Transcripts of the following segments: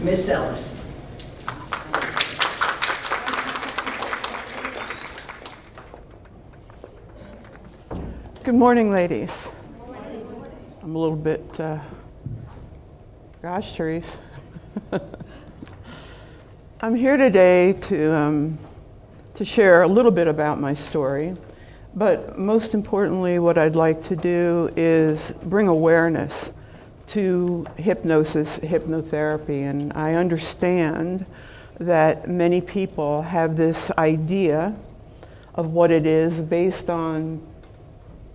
Miss Ellis. Good morning, ladies. I'm a little bit, gosh, Therese. I'm here today to share a little bit about my story, but most importantly, what I'd like to do is bring awareness to hypnosis, hypnotherapy, and I understand that many people have this idea of what it is based on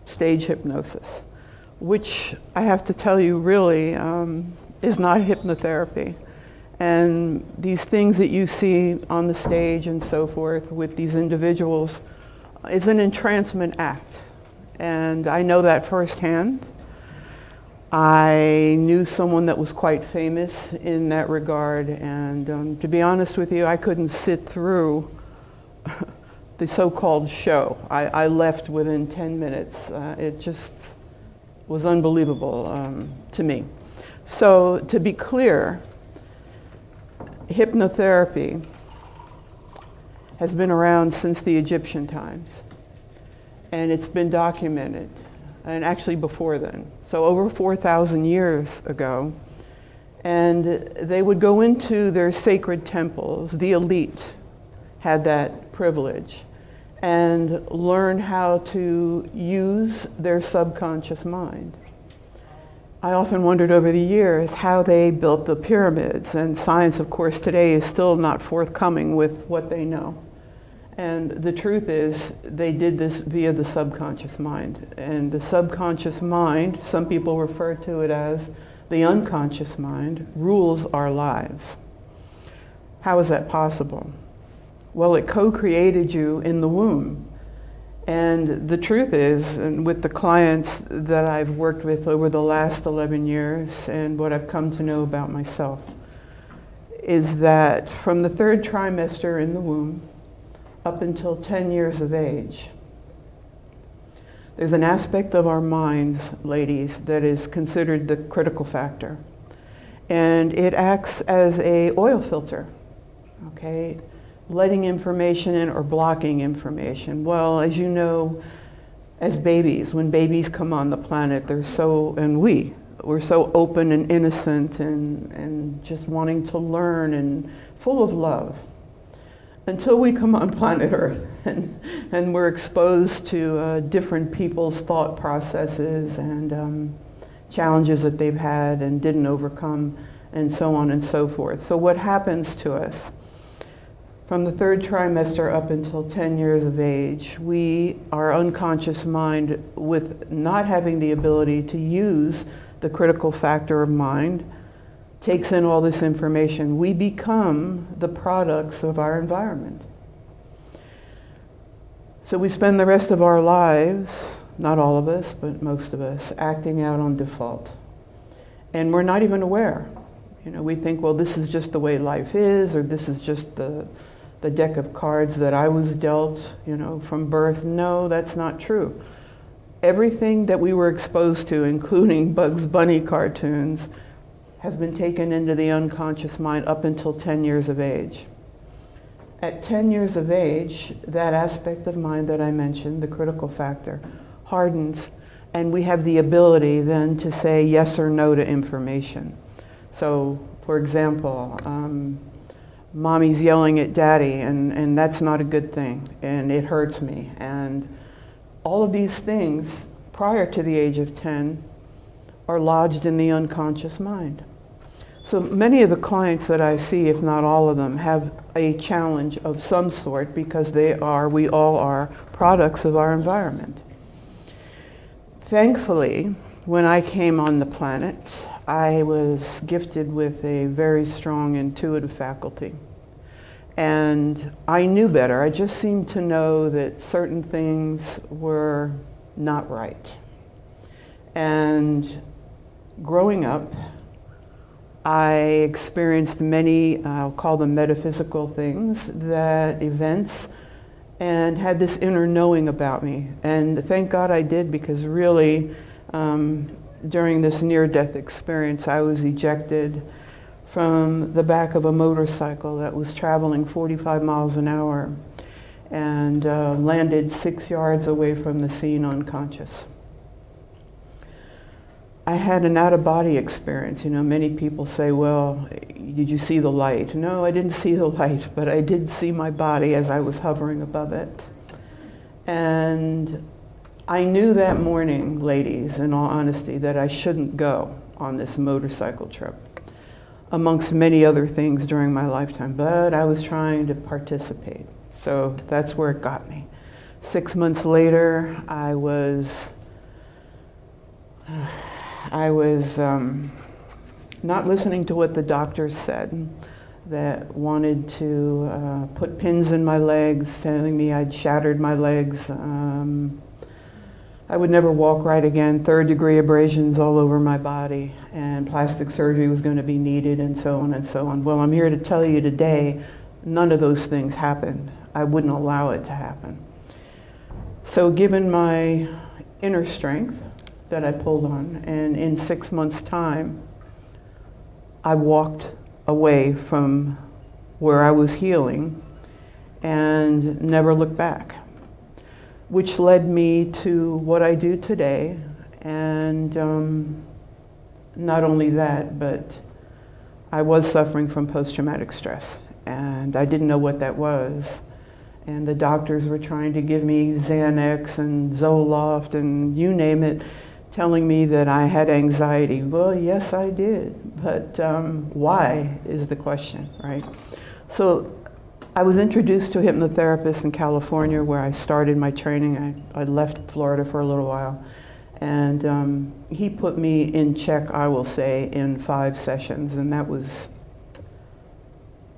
stage hypnosis, which I have to tell you really is not hypnotherapy. And these things that you see on the stage and so forth with these individuals is an entrancement act. And I know that firsthand. I knew someone that was quite famous in that regard, and to be honest with you, I couldn't sit through the so-called show. I left within 10 minutes. It just was unbelievable to me. So to be clear, hypnotherapy has been around since the Egyptian times, and it's been documented, and actually before then. So over 4,000 years ago, and they would go into their sacred temples. The elite had that privilege, and learn how to use their subconscious mind. I often wondered over the years how they built the pyramids, and science, of course, today is still not forthcoming with what they know. And the truth is, they did this via the subconscious mind. And the subconscious mind, some people refer to it as the unconscious mind, rules our lives. How is that possible? Well, it co-created you in the womb. And the truth is, and with the clients that I've worked with over the last 11 years and what I've come to know about myself, is that from the third trimester in the womb up until 10 years of age, there's an aspect of our minds, ladies, that is considered the critical factor. And it acts as a oil filter, okay? Letting information in or blocking information. Well, as you know, as babies, when babies come on the planet, we're so open and innocent and just wanting to learn and full of love. Until we come on planet Earth and we're exposed to different people's thought processes and challenges that they've had and didn't overcome and so on and so forth. So what happens to us? From the third trimester up until 10 years of age, our unconscious mind, with not having the ability to use the critical factor of mind, takes in all this information. We become the products of our environment. So we spend the rest of our lives, not all of us, but most of us, acting out on default. And we're not even aware. You know, we think, well, this is just the way life is, or this is just the deck of cards that I was dealt, you know, from birth. No, that's not true. Everything that we were exposed to, including Bugs Bunny cartoons, has been taken into the unconscious mind up until 10 years of age. At 10 years of age, that aspect of mind that I mentioned, the critical factor, hardens, and we have the ability then to say yes or no to information. So, for example, mommy's yelling at daddy, and that's not a good thing, and it hurts me. And all of these things, prior to the age of 10, are lodged in the unconscious mind. So many of the clients that I see, if not all of them, have a challenge of some sort because we all are products of our environment. Thankfully, when I came on the planet, I was gifted with a very strong intuitive faculty. And I knew better. I just seemed to know that certain things were not right. And growing up, I experienced many, I'll call them metaphysical things, events, and had this inner knowing about me. And thank God I did, because really, during this near-death experience, I was ejected from the back of a motorcycle that was traveling 45 miles an hour and landed 6 yards away from the scene unconscious. I had an out-of-body experience. You know, many people say, well, did you see the light? No, I didn't see the light, but I did see my body as I was hovering above it. And I knew that morning, ladies, in all honesty, that I shouldn't go on this motorcycle trip, amongst many other things during my lifetime, but I was trying to participate. So that's where it got me. 6 months later, I was not listening to what the doctors said, that wanted to put pins in my legs, telling me I'd shattered my legs. I would never walk right again, 3rd-degree abrasions all over my body, and plastic surgery was going to be needed, and so on and so on. Well, I'm here to tell you today, none of those things happened. I wouldn't allow it to happen. So given my inner strength that I pulled on, and in 6 months' time, I walked away from where I was healing and never looked back, which led me to what I do today. And not only that, but I was suffering from post-traumatic stress, and I didn't know what that was. And the doctors were trying to give me Xanax and Zoloft and you name it, telling me that I had anxiety. Well, yes, I did, but why is the question, right? So I was introduced to a hypnotherapist in California where I started my training. I left Florida for a little while, and he put me in check, I will say, in 5 sessions, and that was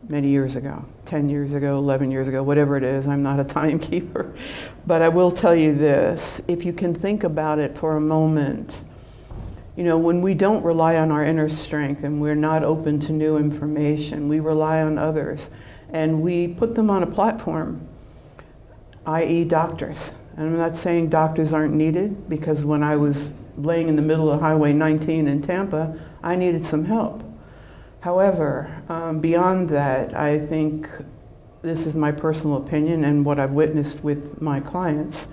many years ago, 10 years ago, 11 years ago, whatever it is. I'm not a timekeeper. But I will tell you this, if you can think about it for a moment, you know, when we don't rely on our inner strength and we're not open to new information, we rely on others and we put them on a platform, i.e. doctors. And I'm not saying doctors aren't needed, because when I was laying in the middle of Highway 19 in Tampa, I needed some help. However, beyond that, I think, this is my personal opinion and what I've witnessed with my clients,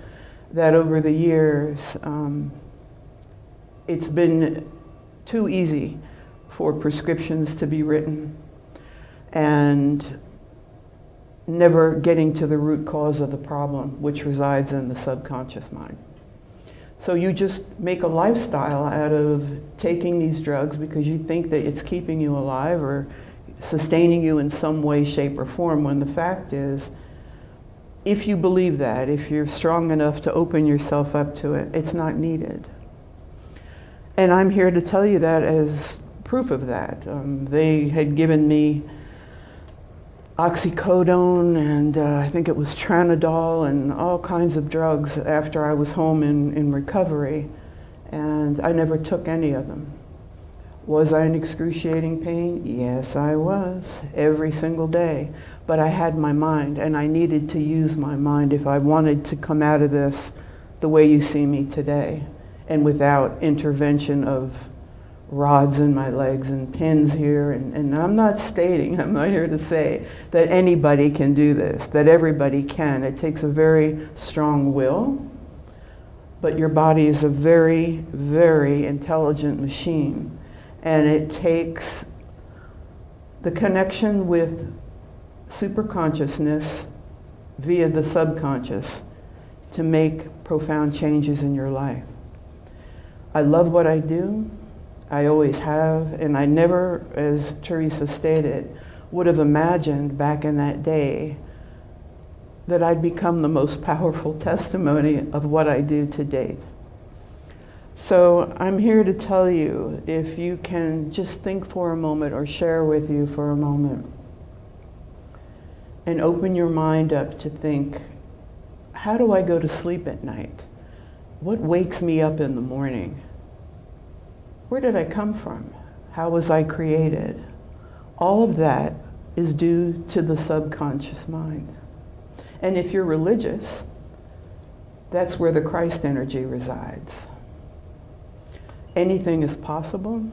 that over the years, it's been too easy for prescriptions to be written and never getting to the root cause of the problem, which resides in the subconscious mind. So you just make a lifestyle out of taking these drugs because you think that it's keeping you alive or sustaining you in some way, shape, or form, when the fact is, if you believe that, if you're strong enough to open yourself up to it, it's not needed. And I'm here to tell you that as proof of that. They had given me oxycodone and I think it was Tramadol and all kinds of drugs after I was home in recovery, and I never took any of them. Was I in excruciating pain? Yes, I was, every single day. But I had my mind, and I needed to use my mind if I wanted to come out of this the way you see me today, and without intervention of rods in my legs and pins here, and I'm not stating, I'm not here to say that anybody can do this, that everybody can. It takes a very strong will, but your body is a very, very intelligent machine, and it takes the connection with superconsciousness via the subconscious to make profound changes in your life. I love what I do. I always have, and I never, as Teresa stated, would have imagined back in that day that I'd become the most powerful testimony of what I do to date. So I'm here to tell you, if you can just think for a moment or share with you for a moment and open your mind up to think, how do I go to sleep at night? What wakes me up in the morning? Where did I come from? How was I created? All of that is due to the subconscious mind. And if you're religious, that's where the Christ energy resides. Anything is possible.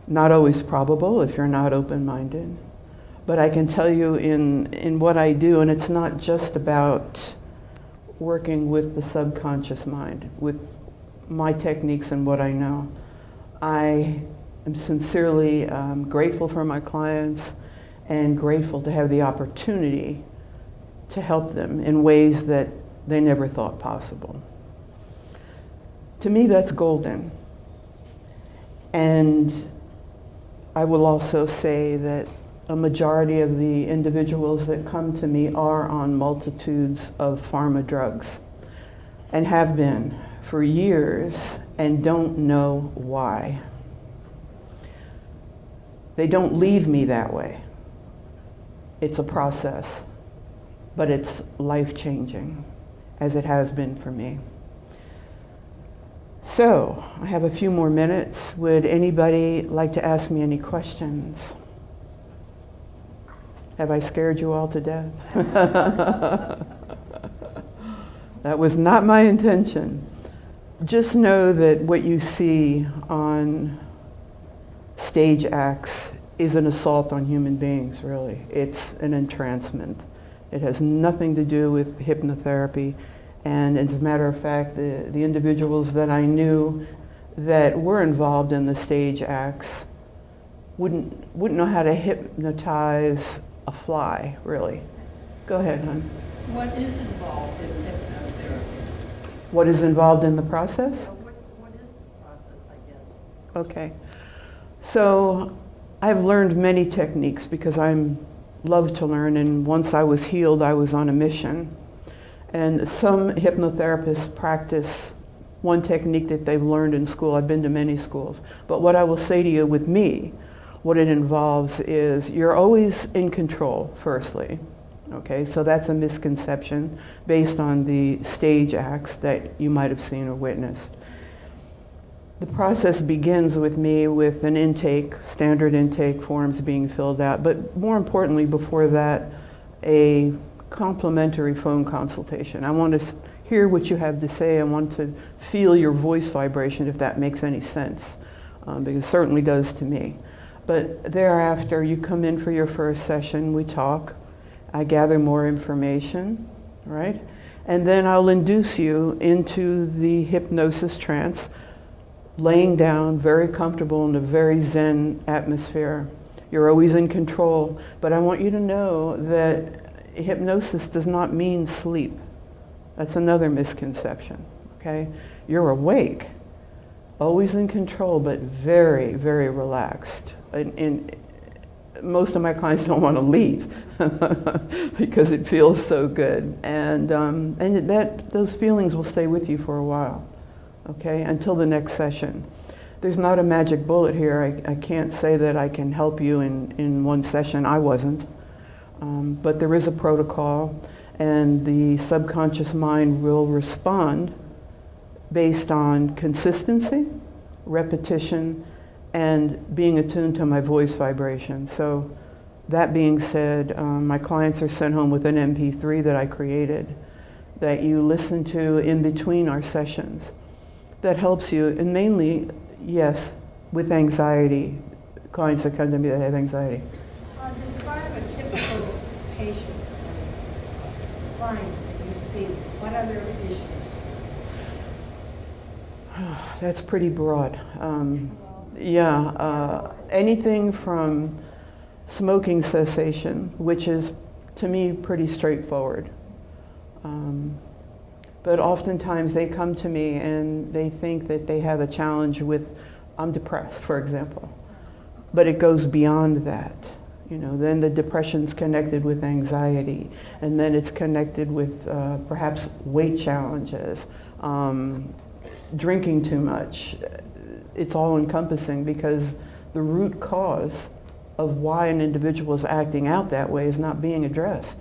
Not always probable if you're not open-minded. But I can tell you in what I do, and it's not just about working with the subconscious mind, with my techniques and what I know. I am sincerely grateful for my clients and grateful to have the opportunity to help them in ways that they never thought possible. To me, that's golden. And I will also say that a majority of the individuals that come to me are on multitudes of pharma drugs and have been for years and don't know why. They don't leave me that way. It's a process, but it's life-changing, as it has been for me. So, I have a few more minutes. Would anybody like to ask me any questions? Have I scared you all to death? That was not my intention. Just know that what you see on stage acts is an assault on human beings, really. It's an entrancement. It has nothing to do with hypnotherapy. And as a matter of fact, the individuals that I knew that were involved in the stage acts wouldn't know how to hypnotize a fly, really. Go ahead, hon. What is involved in hypnotherapy? What is involved in the process? What is the process, I guess? Okay. So I've learned many techniques because I love to learn, and once I was healed, I was on a mission. And some hypnotherapists practice one technique that they've learned in school. I've been to many schools. But what I will say to you with me, what it involves is you're always in control, firstly. Okay, so that's a misconception based on the stage acts that you might have seen or witnessed. The process begins with me with an intake, standard intake forms being filled out, but more importantly before that, a complimentary phone consultation. I want to hear what you have to say. I want to feel your voice vibration, if that makes any sense, because it certainly does to me. But thereafter, you come in for your first session, we talk, I gather more information, right? And then I'll induce you into the hypnosis trance, laying down, very comfortable in a very Zen atmosphere. You're always in control, but I want you to know that hypnosis does not mean sleep. That's another misconception, okay? You're awake, always in control, but very, very relaxed. And most of my clients don't want to leave because it feels so good. And those feelings will stay with you for a while, okay, until the next session. There's not a magic bullet here. I can't say that I can help you in one session. I wasn't. But there is a protocol, and the subconscious mind will respond based on consistency, repetition, and being attuned to my voice vibration. So that being said, my clients are sent home with an MP3 that I created that you listen to in between our sessions. That helps you, and mainly, yes, with anxiety, clients that come to me that have anxiety. Describe a typical patient, client that you see. What other issues? That's pretty broad. Anything from smoking cessation, which is, to me, pretty straightforward. But oftentimes they come to me and they think that they have a challenge with, I'm depressed, for example. But it goes beyond that. You know, then the depression's connected with anxiety, and then it's connected with perhaps weight challenges, drinking too much. It's all encompassing because the root cause of why an individual is acting out that way is not being addressed.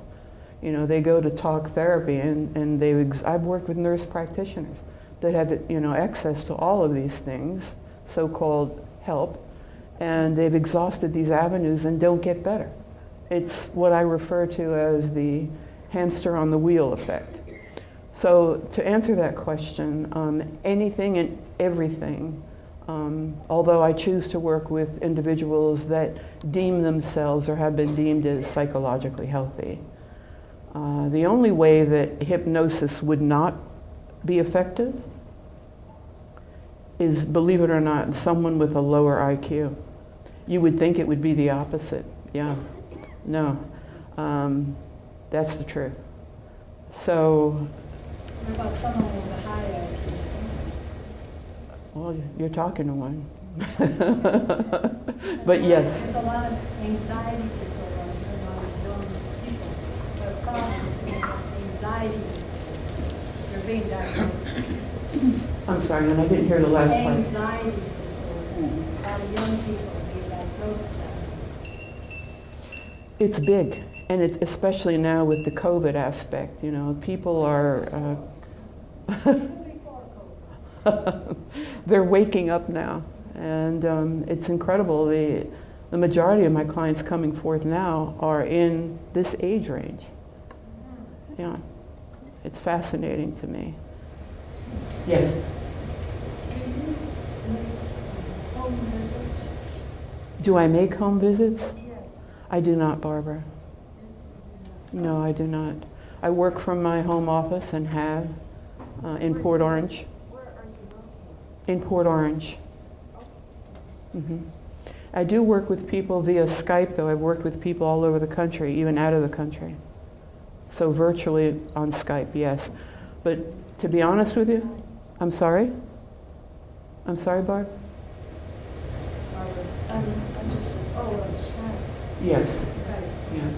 You know, they go to talk therapy, and I've worked with nurse practitioners that have, you know, access to all of these things, so-called help, and they've exhausted these avenues and don't get better. It's what I refer to as the hamster on the wheel effect. So to answer that question, anything and everything Although I choose to work with individuals that deem themselves or have been deemed as psychologically healthy. The only way that hypnosis would not be effective is, believe it or not, someone with a lower IQ. You would think it would be the opposite. Yeah. No. That's the truth. So, What about someone with a high IQ? well, you're talking to one. But yes. There's a lot of anxiety disorder among young people. The problem is they have anxiety disorders. They're being diagnosed. I'm sorry, and I didn't hear the last part. Anxiety disorders. A lot of young people are being diagnosed with that. It's big, and it's especially now with the COVID aspect. You know, people are they're waking up now, and it's incredible. The majority of my clients coming forth now are in this age range. Yeah, it's fascinating to me. Yes. Home visits? Do I make home visits? Yes. I do not, Barbara. No, I do not. I work from my home office and have in Port Orange. Where are you located? In Port Orange. I do work with people via Skype, though. I've worked with people all over the country, even out of the country. So virtually on Skype, yes. But to be honest with you, I'm sorry? I'm sorry, Barb? I just said, oh, on Skype. Yes. Skype. Yeah.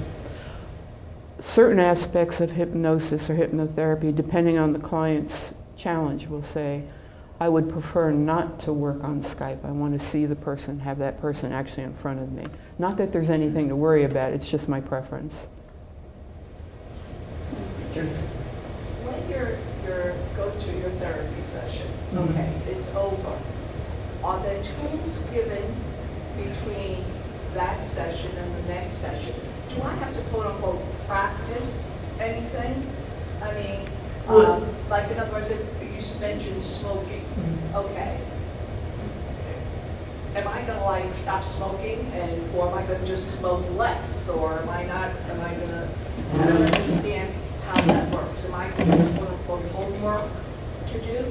Certain aspects of hypnosis or hypnotherapy, depending on the client's challenge, will say, I would prefer not to work on Skype. I want to see the person, have that person actually in front of me. Not that there's anything to worry about, it's just my preference. When you go to your therapy session, Mhm. okay, it's over. Are there tools given between that session and the next session? Do I have to quote unquote practice anything? I mean, Well- like in other words, you mentioned smoking. Okay. Am I gonna like stop smoking or am I gonna just smoke less? Or am I not, I don't understand how that works. Am I going quote unquote homework to do?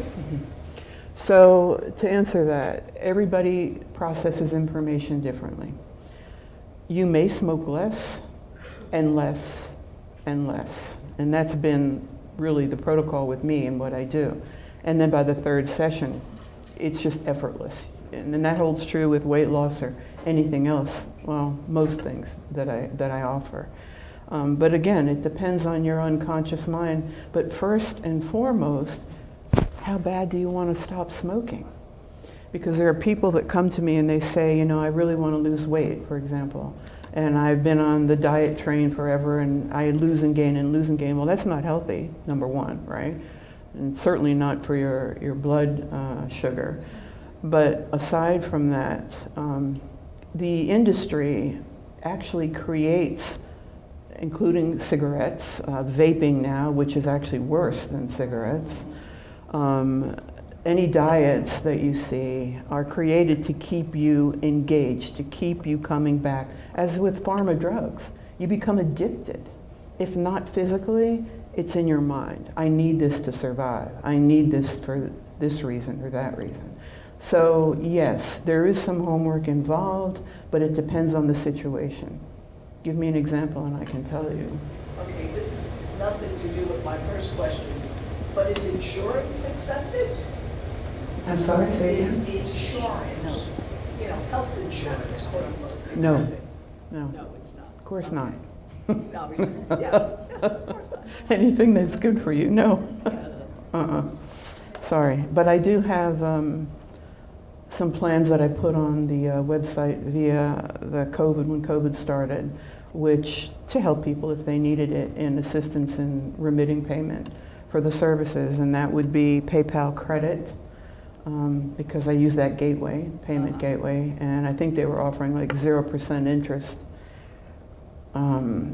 So to answer that, everybody processes information differently. You may smoke less and less and less. And that's been really the protocol with me and what I do. And then by the third session, it's just effortless. And that holds true with weight loss or anything else. Well, most things that I offer. But again, it depends on your unconscious mind. But first and foremost, how bad do you want to stop smoking? Because there are people that come to me and they say, you know, I really want to lose weight, for example. And I've been on the diet train forever and I lose and gain and lose and gain. Well, that's not healthy, number one, right? And certainly not for your blood sugar. But aside from that, the industry actually creates, including cigarettes, vaping now, which is actually worse than cigarettes. Any diets that you see are created to keep you engaged, to keep you coming back. As with pharma drugs, you become addicted. If not physically, it's in your mind. I need this to survive. I need this for this reason or that reason. So yes, there is some homework involved, but it depends on the situation. Give me an example and I can tell you. Okay, this is nothing to do with my first question, but is insurance accepted? I'm sorry, say again? Is insurance, you know, health insurance, quote unquote, No. accepted? No, No, it's not. of course not. No, because, yeah, of course not. Anything that's good for you, no. Yeah. Sorry, but I do have some plans that I put on the website via the COVID, when COVID started, which to help people if they needed it in assistance in remitting payment for the services, and that would be PayPal credit, because I use that gateway, payment gateway, and I think they were offering like 0% interest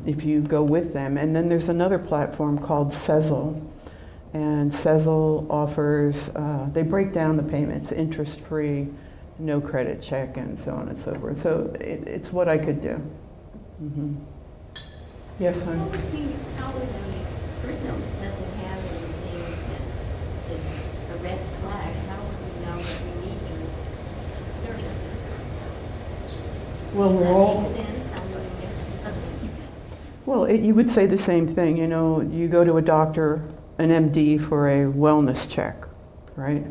if you go with them. And then there's another platform called Sezzle, and Sezzle offers, they break down the payments, interest-free, no credit check and so on and so forth. So it's what I could do. Hmm. Yes, hon? How would a person that doesn't have anything that is a red flag, how would we know that we need your services? Well, Does we're that all. make sense? I mean, Well, you would say the same thing. You know, you go to a doctor, an MD, for a wellness check, right?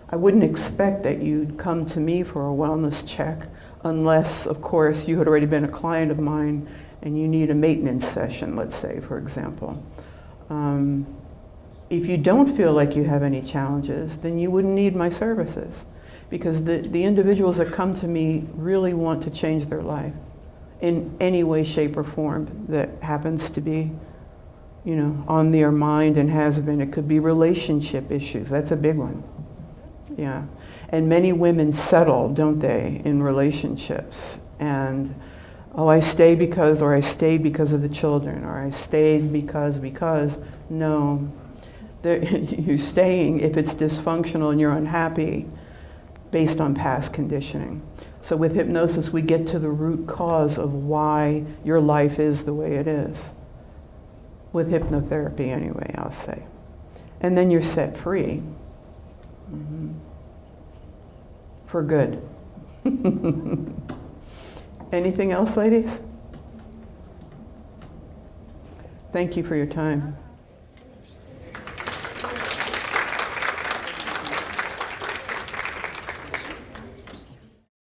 I wouldn't expect that you'd come to me for a wellness check unless, of course, you had already been a client of mine and you need a maintenance session, let's say, for example. If you don't feel like you have any challenges, then you wouldn't need my services, because the individuals that come to me really want to change their life in any way, shape, or form that happens to be, you know, on their mind and has been. It could be relationship issues. That's a big one. Yeah. And many women settle, don't they, in relationships. And, oh, I stay because, or I stayed because of the children, or I stayed because. No. You're staying if it's dysfunctional and you're unhappy based on past conditioning. So with hypnosis, we get to the root cause of why your life is the way it is. With hypnotherapy anyway, I'll say. And then you're set free. Mm-hmm. For good. Anything else, ladies? Thank you for your time.